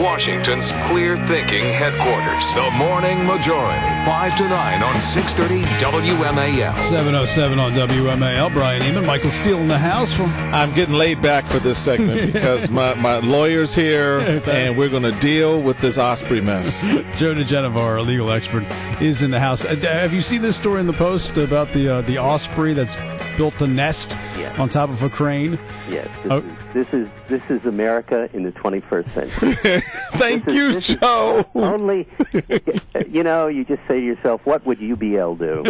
Washington's clear-thinking headquarters. The Morning Majority, 5 to 9 on 630 WMAL. 7:07 on WMAL. Brian Eamon, Michael Steele in the house. I'm getting laid back for this segment because my lawyer's here, and we're going to deal with this Osprey mess. Joe DiGenova, our legal expert, is in the house. Have you seen this story in the Post about the Osprey that's built a nest on top of a crane? Yes. This is America in the 21st century. Thank you, Joe. Only, you just say to yourself, what would UBL do?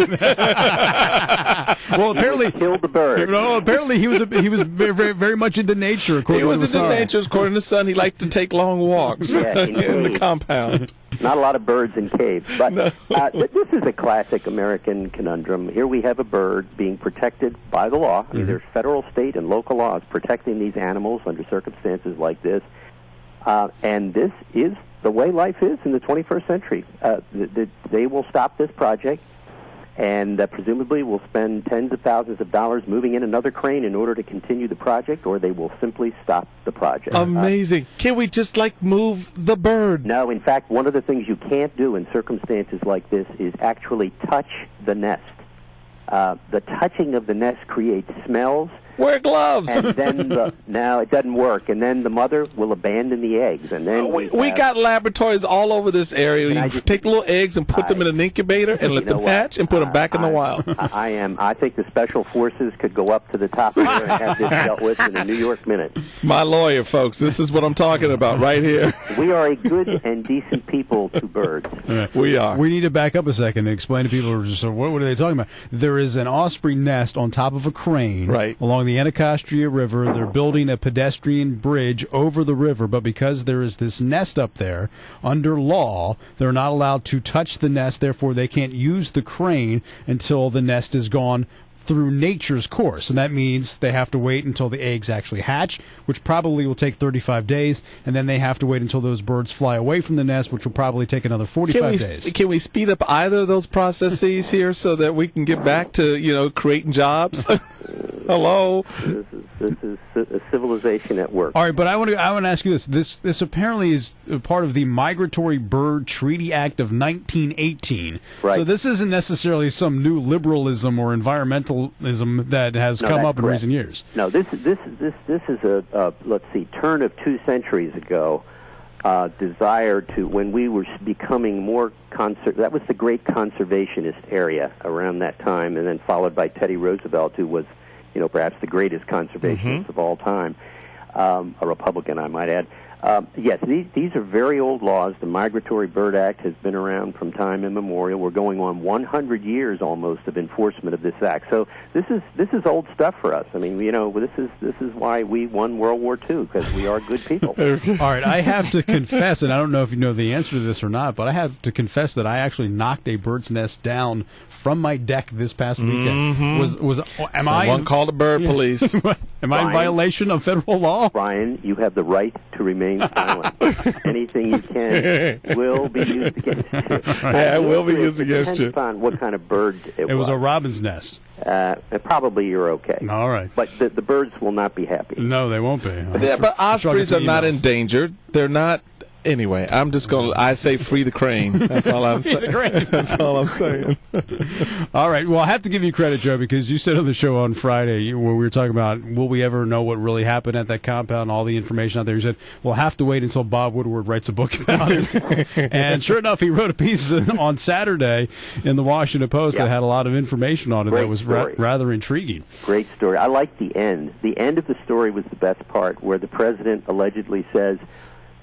Well, apparently killed the bird. No, apparently he was very, very much into nature. According to the Sun. According to the Sun, he liked to take long walks in the compound. Not a lot of birds in caves, but this is a classic American conundrum. Here we have a bird being protected by the law. I mean, there's federal, state, and local laws protecting these animals under circumstances like this. And this is the way life is in the 21st century. They will stop this project, and presumably will spend tens of thousands of dollars moving in another crane in order to continue the project, or they will simply stop the project. Amazing. Can we just, move the bird? No, in fact, one of the things you can't do in circumstances like this is actually touch the nest. The touching of the nest creates smells. Wear gloves. And then no, it doesn't work. And then the mother will abandon the eggs. And then we got laboratories all over this area. You take little eggs and put them in an incubator and let them hatch and put them back in the wild. I think the special forces could go up to the top here and have this dealt with in a New York minute. My lawyer, folks, this is what I'm talking about right here. We are a good and decent people to birds. We are. We need to back up a second and explain to people who are just, what are they talking about? There is an osprey nest on top of a crane along the Anacostia River. They're building a pedestrian bridge over the river, but because there is this nest up there, under law, they're not allowed to touch the nest. Therefore, they can't use the crane until the nest is gone through nature's course, and that means they have to wait until the eggs actually hatch, which probably will take 35 days, and then they have to wait until those birds fly away from the nest, which will probably take another 45 days. Can we speed up either of those processes here so that we can get back to, creating jobs? Hello? This is a civilization at work. All right, but I want to ask you this. This apparently is part of the Migratory Bird Treaty Act of 1918. Right. So this isn't necessarily some new liberalism or environmentalism that has come up in recent years. No, this is a let's see, turn of 2 centuries ago. Desire to, when we were becoming more that was the great conservationist area around that time, and then followed by Teddy Roosevelt, who was, perhaps the greatest conservationist of all time, a Republican, I might add. Yes, these are very old laws. The Migratory Bird Act has been around from time immemorial. We're going on 100 years almost of enforcement of this act. So this is old stuff for us. I mean, this is why we won World War II, because we are good people. All right, I have to confess, and I don't know if you know the answer to this or not, but I have to confess that I actually knocked a bird's nest down from my deck this past weekend. Someone called the bird police. Am I in violation of federal law? Brian, you have the right to remain silent. Anything you can will be used against you. Yeah, it will be used against you. Depends on what kind of bird it was. It was a robin's nest. Probably you're okay. All right. But the birds will not be happy. No, they won't be. Yeah, but ospreys are not endangered. They're not. Anyway, I say free the crane. That's all I'm saying. That's all I'm saying. All right. Well, I have to give you credit, Joe, because you said on the show on Friday when we were talking about will we ever know what really happened at that compound, all the information out there. You said, we'll have to wait until Bob Woodward writes a book about it. And sure enough, he wrote a piece on Saturday in the Washington Post that had a lot of information on it that was rather intriguing. Great story. I like the end. The end of the story was the best part, where the president allegedly says,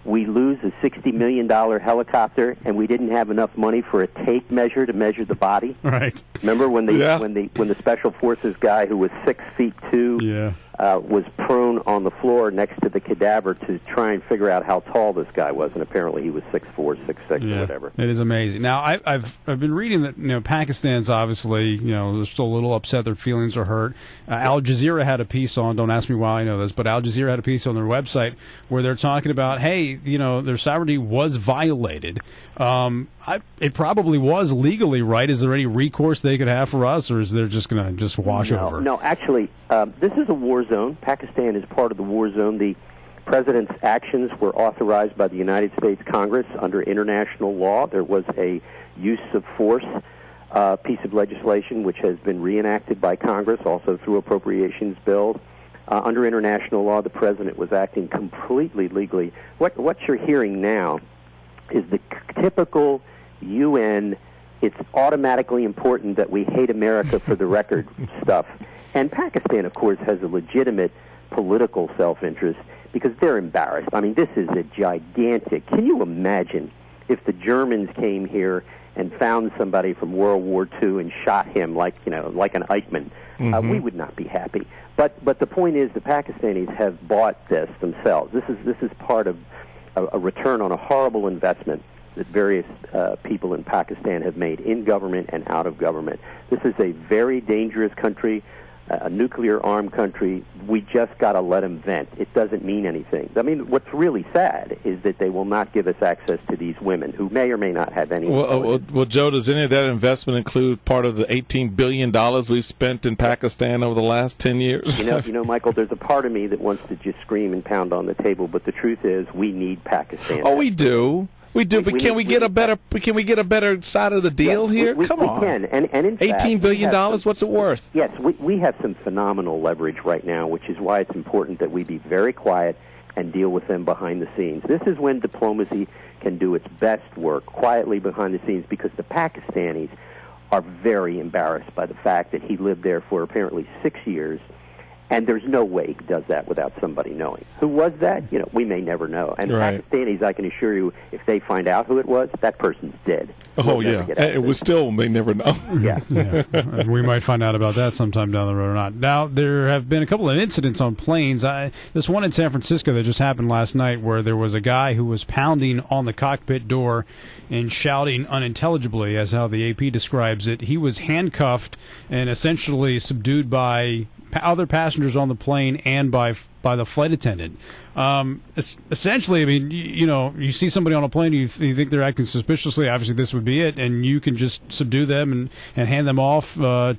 we lose a $60 million helicopter, and we didn't have enough money for a tape measure to measure the body. Right. Remember when the special forces guy who was 6'2" was prone on the floor next to the cadaver to try and figure out how tall this guy was, and apparently he was 6'4", 6'6", or whatever. It is amazing. Now I've been reading that Pakistan's obviously they're still a little upset, their feelings are hurt. Al Jazeera had a piece on. Don't ask me why I know this, but Al Jazeera had a piece on their website where they're talking about, hey, their sovereignty was violated. It probably was legally, right? Is there any recourse they could have for us, or is they're just going to wash over? No, actually, this is a war zone. Pakistan is part of the war zone. The President's actions were authorized by the United States Congress under international law. There was a use of force piece of legislation which has been reenacted by Congress, also through appropriations bills. Under international law, the President was acting completely legally. What you're hearing now is the typical UN, it's automatically important that we hate America for the record stuff. And Pakistan, of course, has a legitimate political self-interest because they're embarrassed. I mean, this is a gigantic... Can you imagine if the Germans came here and found somebody from World War II and shot him like an Eichmann? We would not be happy. But the point is, the Pakistanis have bought this themselves. This is part of a return on a horrible investment that various people in Pakistan have made in government and out of government. This is a very dangerous country, a nuclear-armed country. We just got to let them vent. It doesn't mean anything. I mean, what's really sad is that they will not give us access to these women who may or may not have any... Well, Joe, does any of that investment include part of the $18 billion we've spent in Pakistan over the last 10 years? You know, Michael, there's a part of me that wants to just scream and pound on the table, but the truth is we need Pakistan. Oh, we do. We do, but can we get a better side of the deal here? Come on. We can, and in fact, $18 billion, what's it worth? Yes, we have some phenomenal leverage right now, which is why it's important that we be very quiet and deal with them behind the scenes. This is when diplomacy can do its best work, quietly behind the scenes, because the Pakistanis are very embarrassed by the fact that he lived there for apparently 6 years. And there's no way he does that without somebody knowing. Who was that? We may never know. And Pakistanis, I can assure you, if they find out who it was, that person's dead. Oh, yeah. And we still may never know. Yeah. And we might find out about that sometime down the road or not. Now, there have been a couple of incidents on planes. This one in San Francisco that just happened last night where there was a guy who was pounding on the cockpit door and shouting unintelligibly, as how the AP describes it. He was handcuffed and essentially subdued by other passengers on the plane and by the flight attendant. Essentially, I mean, you see somebody on a plane, you think they're acting suspiciously. Obviously, this would be it, and you can just subdue them and hand them off to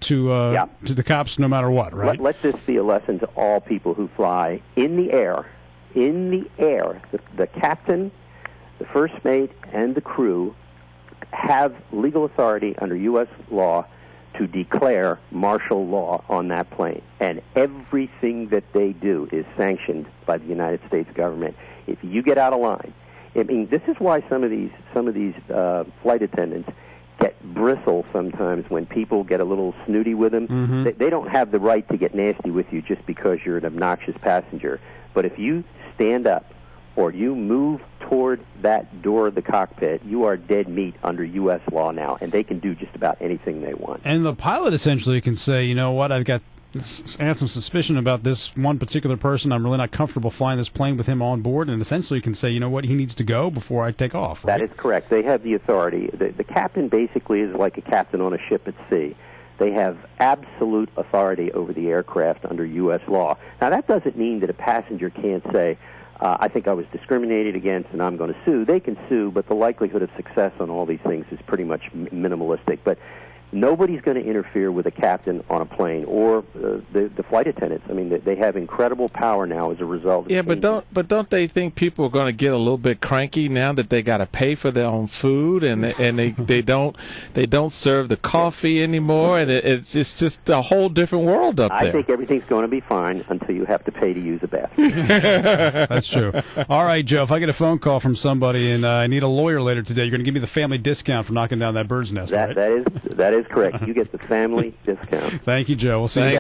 the cops, no matter what. Right? Let this be a lesson to all people who fly in the air. In the air, the captain, the first mate, and the crew have legal authority under U.S. law to declare martial law on that plane, and everything that they do is sanctioned by the United States government. If you get out of line, I mean, this is why some of these flight attendants get bristle sometimes when people get a little snooty with them. They don't have the right to get nasty with you just because you're an obnoxious passenger. But if you stand up or you move toward that door of the cockpit, you are dead meat under U.S. law now, and they can do just about anything they want. And the pilot essentially can say, you know what, I had some suspicion about this one particular person. I'm really not comfortable flying this plane with him on board, and essentially can say, you know what, he needs to go before I take off. Right? That is correct. They have the authority. The captain basically is like a captain on a ship at sea. They have absolute authority over the aircraft under U.S. law. Now, that doesn't mean that a passenger can't say, I think I was discriminated against and I'm going to sue. They can sue, but the likelihood of success on all these things is pretty much minimalistic. But nobody's going to interfere with a captain on a plane or the flight attendants. I mean, they have incredible power now as a result. Yeah, but don't they think people are going to get a little bit cranky now that they got to pay for their own food and they don't serve the coffee anymore, and it's just a whole different world up there. I think everything's going to be fine until you have to pay to use a bathroom. That's true. All right, Joe, if I get a phone call from somebody and I need a lawyer later today, you're going to give me the family discount for knocking down that bird's nest, right? That is correct. You get the family discount. Thank you, Joe. We'll see you.